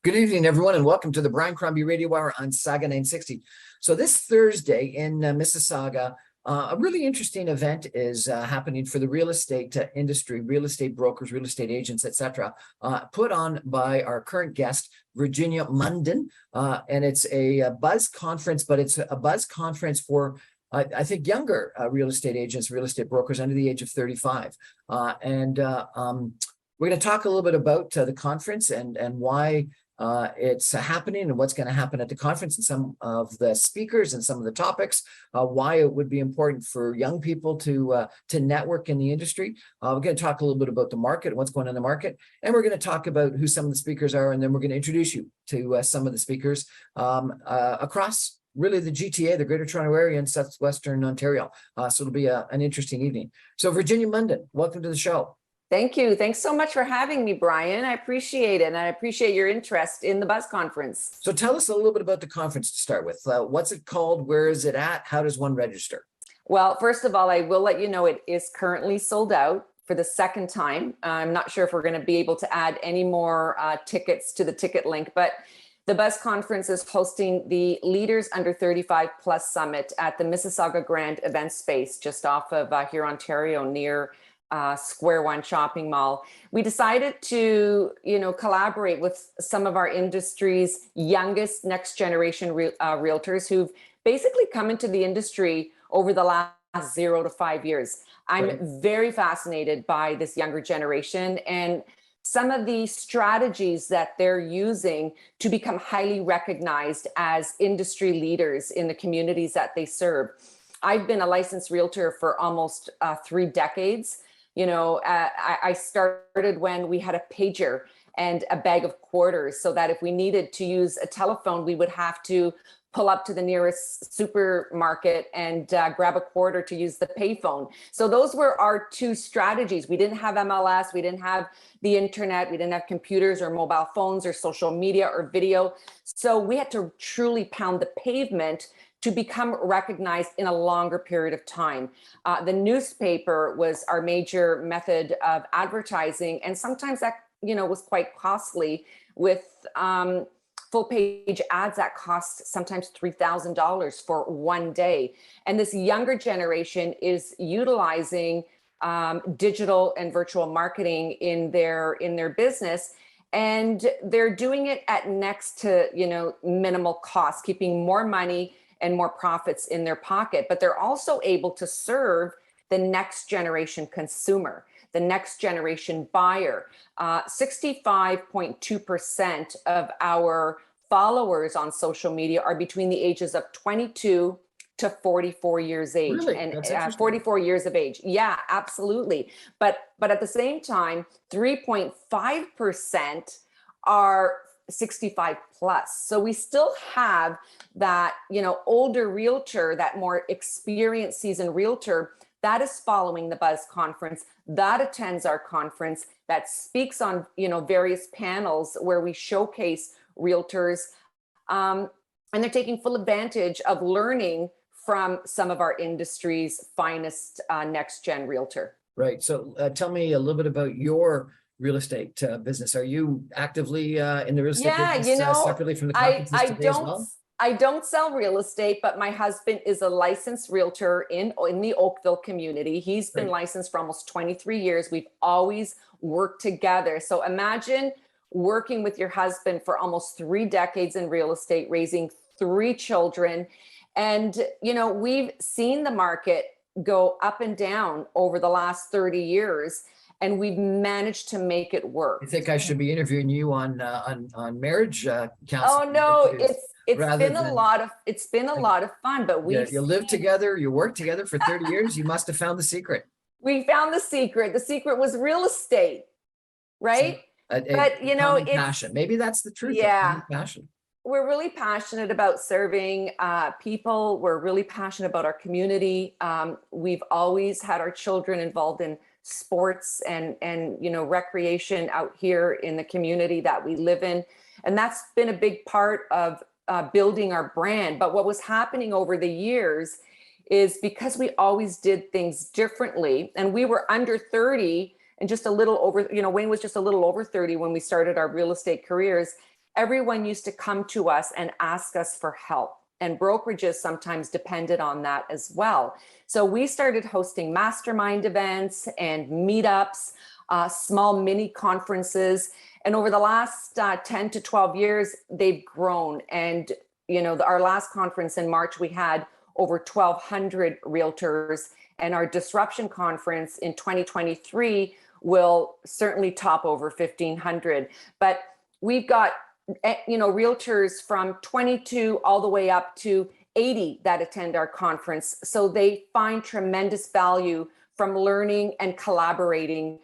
Good evening, everyone, and welcome to the Brian Crombie Radio Hour on Saga 960. So this Thursday in Mississauga, a really interesting event is happening for the real estate industry, real estate brokers, real estate agents, etc. Put on by our current guest, Virginia Munden, and it's a buzz conference, but it's a buzz conference for I think younger real estate agents, real estate brokers under the age of 35. We're going to talk a little bit about the conference and why it's happening and what's going to happen at the conference and some of the speakers and some of the topics, why it would be important for young people to network in the industry. We're going to talk a little bit about the market, what's going on in the market, and we're going to talk about who some of the speakers are, and then we're going to introduce you to some of the speakers across really the GTA, the Greater Toronto Area and Southwestern Ontario. So it'll be an interesting evening. So Virginia Munden, welcome to the show. Thank you. Thanks so much for having me, Brian. I appreciate it. And I appreciate your interest in the Buzz Conference. So tell us a little bit about the conference to start with. What's it called? Where is it at? How does one register? Well, first of all, I will let you know it is currently sold out for the second time. I'm not sure if we're going to be able to add any more tickets to the ticket link, but the Buzz Conference is hosting the Leaders Under 35 Plus Summit at the Mississauga Grand Event Space, just off of here, Ontario, near Square One Shopping Mall. We decided to, collaborate with some of our industry's youngest next generation realtors who've basically come into the industry over the last 0 to 5 years. I'm very fascinated by this younger generation and some of the strategies that they're using to become highly recognized as industry leaders in the communities that they serve. I've been a licensed realtor for almost 3 decades. I started when we had a pager and a bag of quarters, so that if we needed to use a telephone, we would have to pull up to the nearest supermarket and grab a quarter to use the payphone. So those were our 2 strategies. We didn't have MLS, we didn't have the internet, we didn't have computers or mobile phones or social media or video. So we had to truly pound the pavement to become recognized in a longer period of time. The newspaper was our major method of advertising, and sometimes that was quite costly with full page ads that cost sometimes $3,000 for one day. And this younger generation is utilizing digital and virtual marketing in their business. And they're doing it at next to minimal cost, keeping more money and more profits in their pocket, but they're also able to serve the next generation consumer, the next generation buyer. 65.2% of our followers on social media are between the ages of 22 to 44 years age. Really? And 44 years of age. Yeah, absolutely. But at the same time, 3.5% are 65 plus. So we still have that, older realtor, that more experienced seasoned realtor that is following the Buzz Conference, that attends our conference, that speaks on, various panels where we showcase realtors. And they're taking full advantage of learning from some of our industry's finest next gen realtor. Right. So tell me a little bit about your real estate business. Are you actively in the real estate business separately from the conferences today as well? I don't sell real estate, but my husband is a licensed realtor in the Oakville community. He's been licensed for almost 23 years. We've always worked together. So imagine working with your husband for almost 3 decades in real estate, raising 3 children. And, we've seen the market go up and down over the last 30 years. And we've managed to make it work. I think I should be interviewing you on marriage counseling. Oh no, it's been a lot of fun. But you live together, you work together for 30 years. You must have found the secret. We found the secret. The secret was real estate, right? But it's passion. Maybe that's the truth. Yeah, passion. We're really passionate about serving people. We're really passionate about our community. We've always had our children involved in sports and recreation out here in the community that we live in. And that's been a big part of building our brand. But what was happening over the years is because we always did things differently, and we were under 30 and just a little over, Wayne was just a little over 30 when we started our real estate careers. everyone used to come to us and ask us for help. And brokerages sometimes depended on that as well. So we started hosting mastermind events and meetups, small mini conferences. And over the last 10 to 12 years, they've grown. And, our last conference in March, we had over 1,200 realtors. And our disruption conference in 2023 will certainly top over 1,500. But we've got realtors from 22 all the way up to 80 that attend our conference. So they find tremendous value from learning and collaborating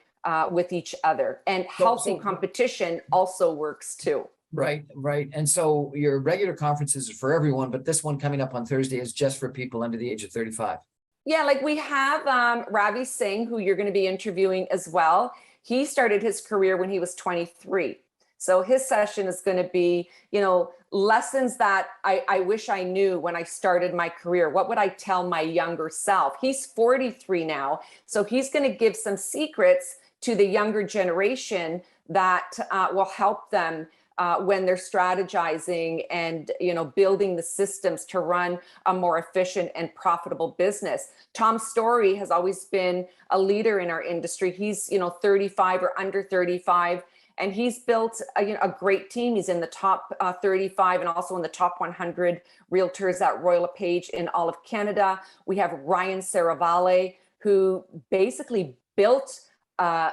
with each other. And healthy competition also works too. Right. And so your regular conferences are for everyone, but this one coming up on Thursday is just for people under the age of 35. Yeah, like we have Ravi Singh, who you're going to be interviewing as well. He started his career when he was 23. So his session is going to be, lessons that I wish I knew when I started my career. What would I tell my younger self? He's 43 now. So he's going to give some secrets to the younger generation that will help them when they're strategizing and, building the systems to run a more efficient and profitable business. Tom Story has always been a leader in our industry. He's, 35 or under 35. And he's built a great team. He's in the top 35 and also in the top 100 realtors at Royal LePage in all of Canada. We have Ryan Saravalli, who basically built a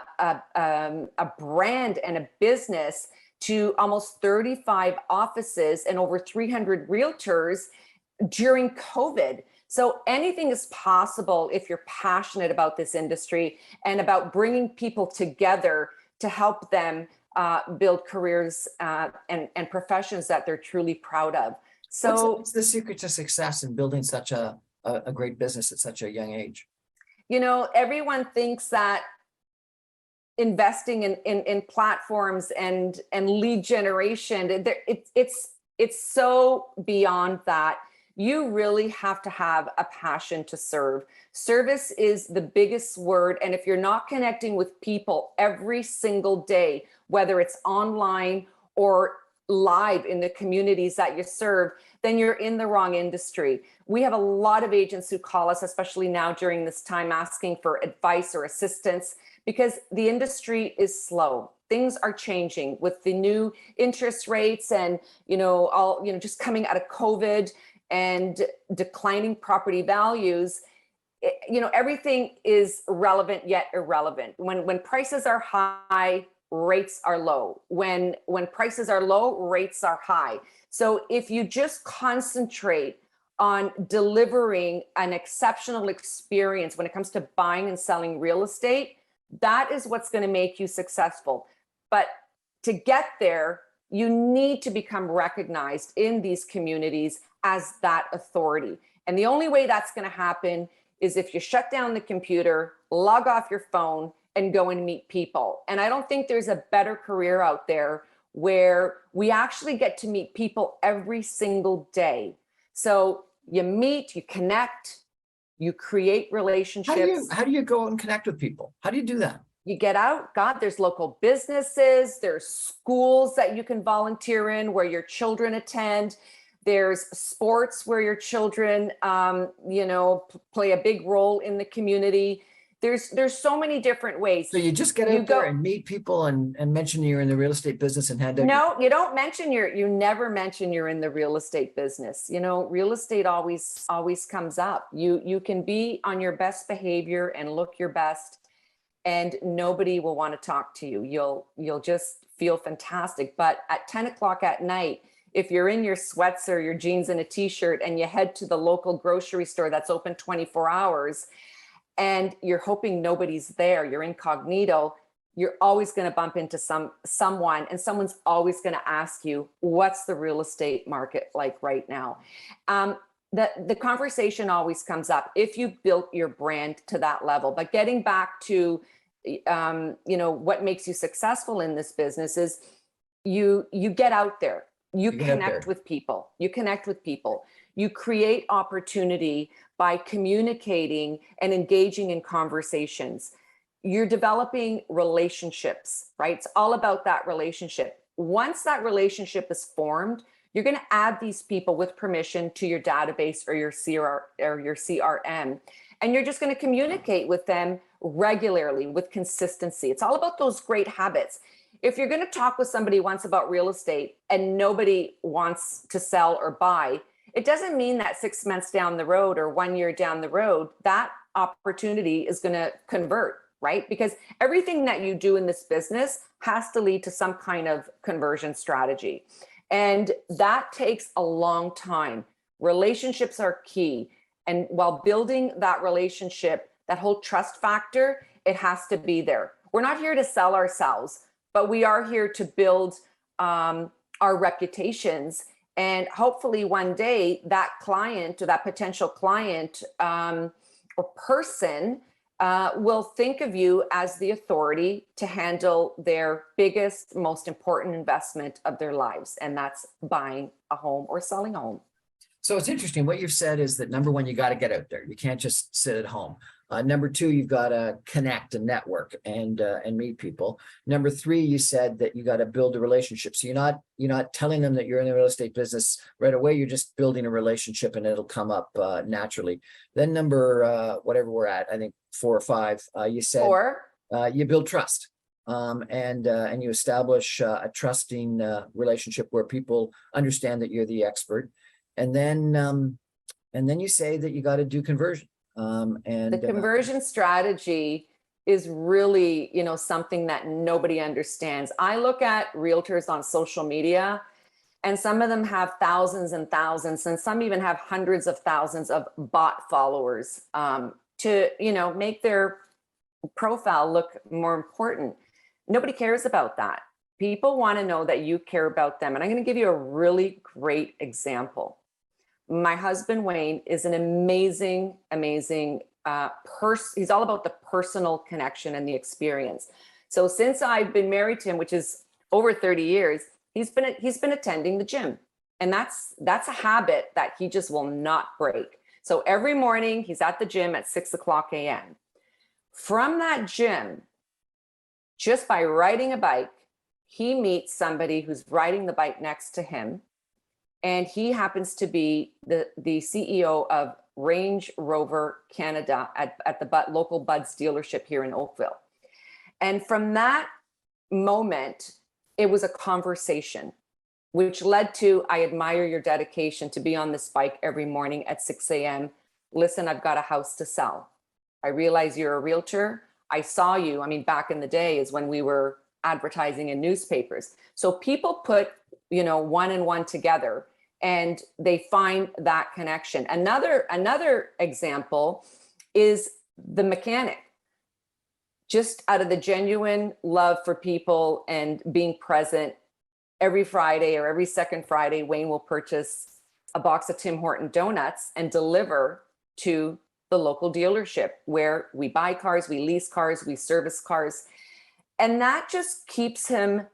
brand and a business to almost 35 offices and over 300 realtors during COVID. So anything is possible if you're passionate about this industry and about bringing people together to help them build careers and professions that they're truly proud of. So what's the secret to success in building such a great business at such a young age? Everyone thinks that investing in platforms and lead generation, it's so beyond that. You really have to have a passion to serve. Service is the biggest word. And if you're not connecting with people every single day, whether it's online or live in the communities that you serve, then you're in the wrong industry. We have a lot of agents who call us, especially now during this time, asking for advice or assistance because the industry is slow. Things are changing with the new interest rates and, just coming out of COVID and declining property values. Everything is relevant yet irrelevant. When prices are high, rates are low. When prices are low, rates are high. So if you just concentrate on delivering an exceptional experience when it comes to buying and selling real estate, that is what's going to make you successful. But to get there, you need to become recognized in these communities as that authority. And the only way that's going to happen is if you shut down the computer, log off your phone, and go and meet people. And I don't think there's a better career out there where we actually get to meet people every single day. So you meet, you connect, you create relationships. How do you go and connect with people? How do you do that? You get out, there's local businesses, there's schools that you can volunteer in where your children attend. There's sports where your children, play a big role in the community. There's so many different ways. So you just get out there and meet people and mention you're in the real estate business and hand out. No, you don't mention you never mention you're in the real estate business. Real estate always comes up. You can be on your best behavior and look your best and nobody will want to talk to you. You'll just feel fantastic. But at 10 o'clock at night, if you're in your sweats or your jeans and a t-shirt and you head to the local grocery store that's open 24 hours and you're hoping nobody's there, you're incognito, you're always going to bump into someone and someone's always going to ask you, what's the real estate market like right now? The conversation always comes up if you built your brand to that level. But getting back to, what makes you successful in this business is you get out there. You connect with people. You create opportunity by communicating and engaging in conversations. You're developing relationships, right? It's all about that relationship. once that relationship is formed, you're going to add these people with permission to your database or your CRM, and you're just going to communicate with them regularly with consistency. It's all about those great habits. If you're going to talk with somebody once about real estate and nobody wants to sell or buy, it doesn't mean that 6 months down the road or 1 year down the road, that opportunity is going to convert, right? Because everything that you do in this business has to lead to some kind of conversion strategy. And that takes a long time. Relationships are key. And while building that relationship, that whole trust factor, it has to be there. We're not here to sell ourselves, but we are here to build our reputations. And hopefully one day that client or that potential client or person will think of you as the authority to handle their biggest, most important investment of their lives. And that's buying a home or selling a home. So it's interesting. What you've said is that number one, you got to get out there. You can't just sit at home. Number two, you've got to connect and network and meet people. Number three, you said that you got to build a relationship. So you're not telling them that you're in the real estate business right away. You're just building a relationship and it'll come up naturally. Then number whatever we're at, I think 4 or 5. You said you build trust. And you establish a trusting relationship where people understand that you're the expert. And then you say that you got to do conversion. And the conversion strategy is really, something that nobody understands. I look at realtors on social media, and some of them have thousands and thousands, and some even have hundreds of thousands of bot followers to, make their profile look more important. Nobody cares about that. People want to know that you care about them. And I'm going to give you a really great example. My husband, Wayne, is an amazing, amazing person. He's all about the personal connection and the experience. So since I've been married to him, which is over 30 years, he's been attending the gym. And that's a habit that he just will not break. So every morning he's at the gym at 6:00 a.m. From that gym, just by riding a bike, he meets somebody who's riding the bike next to him. And he happens to be the CEO of Range Rover Canada at the local Buds dealership here in Oakville. And from that moment, it was a conversation, which led to, I admire your dedication to be on this bike every morning at 6 a.m. Listen, I've got a house to sell. I realize you're a realtor. I saw you. Back in the day is when we were advertising in newspapers. So people put, one and one together, and they find that connection. Another example is the mechanic. Just out of the genuine love for people and being present, every Friday or every second Friday, Wayne will purchase a box of Tim Horton donuts and deliver to the local dealership where we buy cars, we lease cars, we service cars. And that just keeps him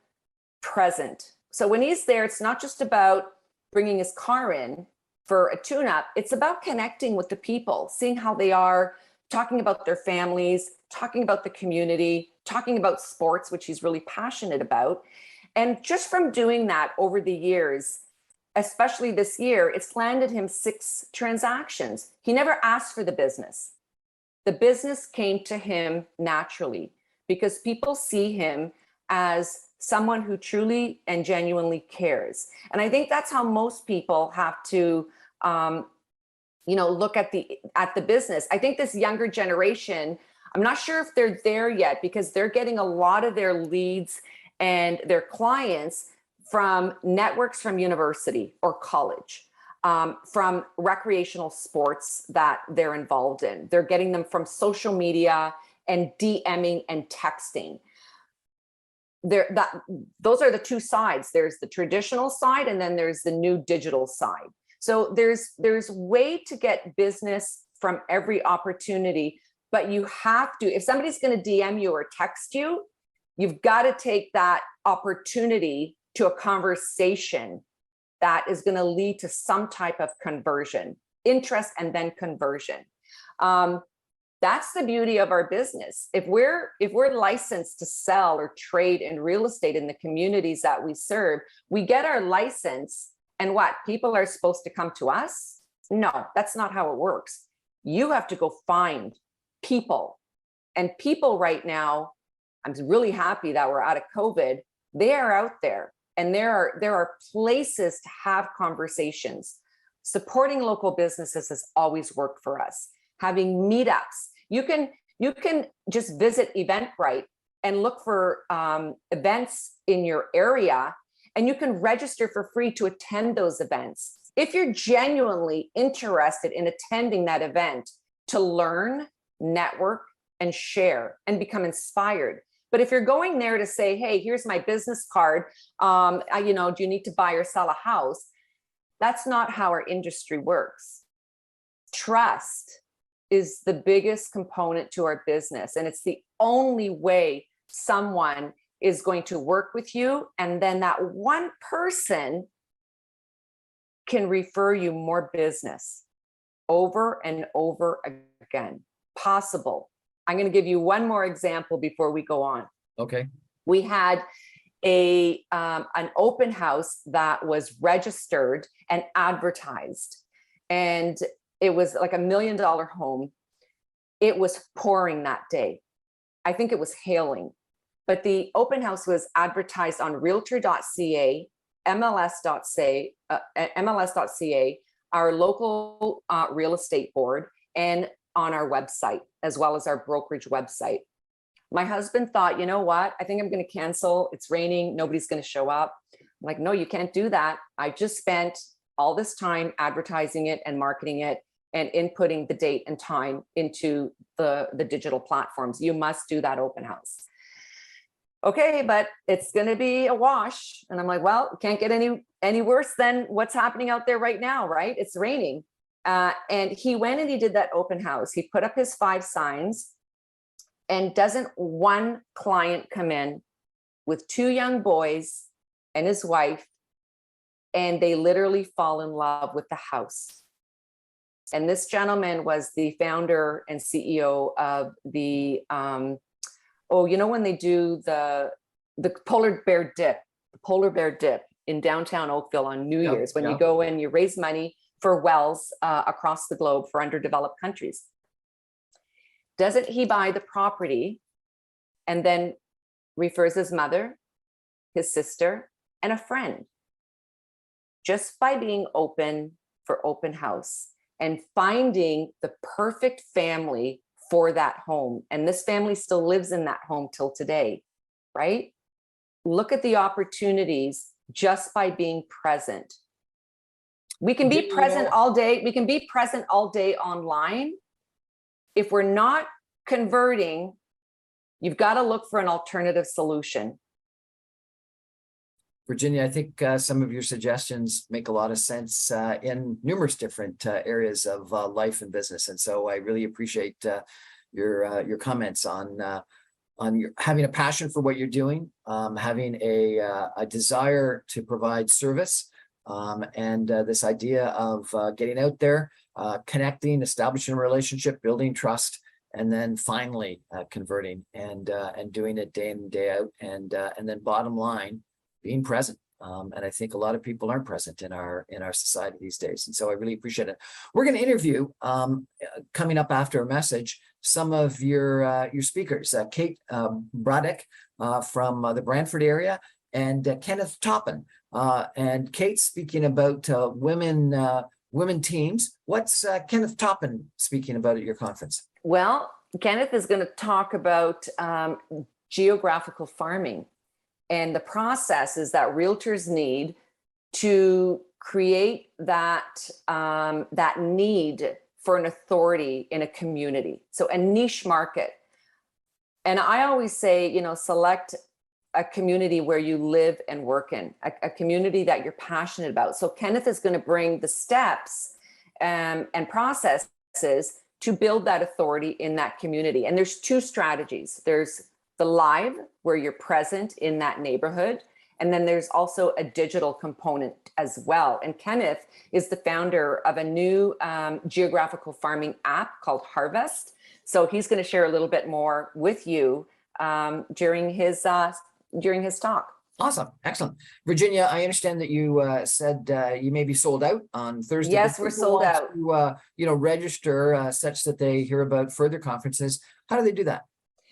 present. So when he's there, it's not just about bringing his car in for a tune-up. It's about connecting with the people, seeing how they are, talking about their families, talking about the community, talking about sports, which he's really passionate about. And just from doing that over the years, especially this year, it's landed him 6 transactions. He never asked for the business. The business came to him naturally because people see him as someone who truly and genuinely cares. And I think that's how most people have to, look at the business. I think this younger generation, I'm not sure if they're there yet because they're getting a lot of their leads and their clients from networks from university or college, from recreational sports that they're involved in. They're getting them from social media and DMing and texting. Those are the two sides. There's the traditional side and then there's the new digital side. So there's way to get business from every opportunity, but you have to, if somebody's going to DM you or text you, you've got to take that opportunity to a conversation that is going to lead to some type of conversion, interest, and then conversion. That's the beauty of our business. If we're licensed to sell or trade in real estate in the communities that we serve, we get our license, and what? People are supposed to come to us? No, that's not how it works. You have to go find people. And people right now, I'm really happy that we're out of COVID. They are out there, and there are places to have conversations. Supporting local businesses has always worked for us. Having meetups. You can just visit Eventbrite and look for events in your area, and you can register for free to attend those events. If you're genuinely interested in attending that event to learn, network, and share and become inspired. But if you're going there to say, hey, here's my business card, do you need to buy or sell a house? That's not how our industry works. Trust is the biggest component to our business. And it's the only way someone is going to work with you. And then that one person can refer you more business over and over again. Possible. I'm going to give you one more example before we go on. Okay. We had an open house that was registered and advertised, and it was like $1 million home. It was pouring that day. I think it was hailing, but the open house was advertised on realtor.ca, MLS.ca, our local real estate board, and on our website, as well as our brokerage website. My husband thought, you know what? I think I'm going to cancel. It's raining. Nobody's going to show up. I'm like, no, you can't do that. I just spent all this time advertising it and marketing it and inputting the date and time into the digital platforms. You must do that open house. Okay, but it's going to be a wash. And I'm like, well, it can't get any worse than what's happening out there right now, right? It's raining. And he went and he did that open house. He put up his 5 signs, and doesn't one client come in with 2 young boys and his wife, and they literally fall in love with the house. And this gentleman was the founder and CEO of the, when they do the polar bear dip in downtown Oakville on New Year's, when you go in, you raise money for wells across the globe for underdeveloped countries. Doesn't he buy the property and then refers his mother, his sister, and a friend, just by being open for open house and finding the perfect family for that home? And this family still lives in that home till today, right? Look at the opportunities just by being present. We can be present all day. We can be present all day online. If we're not converting, you've got to look for an alternative solution. Virginia, I think some of your suggestions make a lot of sense in numerous different areas of life and business. And so I really appreciate your comments on your having a passion for what you're doing, having a desire to provide service, and this idea of getting out there, connecting, establishing a relationship, building trust, and then finally converting and doing it day in and day out, and then bottom line, being present. And I think a lot of people aren't present in our society these days. And so I really appreciate it. We're going to interview coming up after a message some of your speakers, Kate Braddock from the Brantford area, and Kenneth Toppin. And Kate speaking about women teams. What's Kenneth Toppin speaking about at your conference? Well, Kenneth is going to talk about geographical farming and the processes that realtors need to create that need for an authority in a community. So a niche market. And I always say, select a community where you live and work in, a community that you're passionate about. So Kenneth is going to bring the steps and processes to build that authority in that community. And there's 2 strategies. There's the live, where you're present in that neighborhood. And then there's also a digital component as well. And Kenneth is the founder of a new geographical farming app called Harvest. So he's going to share a little bit more with you during his talk. Awesome. Excellent. Virginia, I understand that you said you may be sold out on Thursday. Yes, we're sold out. To, register such that they hear about further conferences. How do they do that?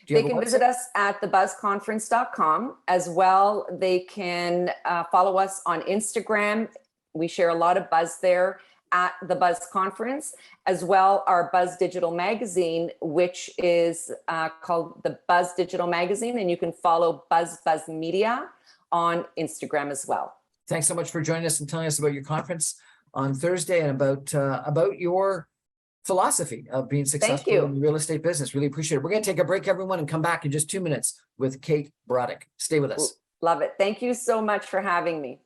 They can visit us at thebuzzconference.com. As well, they can follow us on Instagram. We share a lot of buzz there at the Buzz Conference, as well our Buzz Digital Magazine, which is called the Buzz Digital Magazine, and you can follow Buzz Media on Instagram as well. Thanks so much for joining us and telling us about your conference on Thursday and about your philosophy of being successful in the real estate business. Really appreciate it. We're going to take a break, everyone, and come back in just 2 minutes with Kate Broddick. Stay with us. Love it. Thank you so much for having me.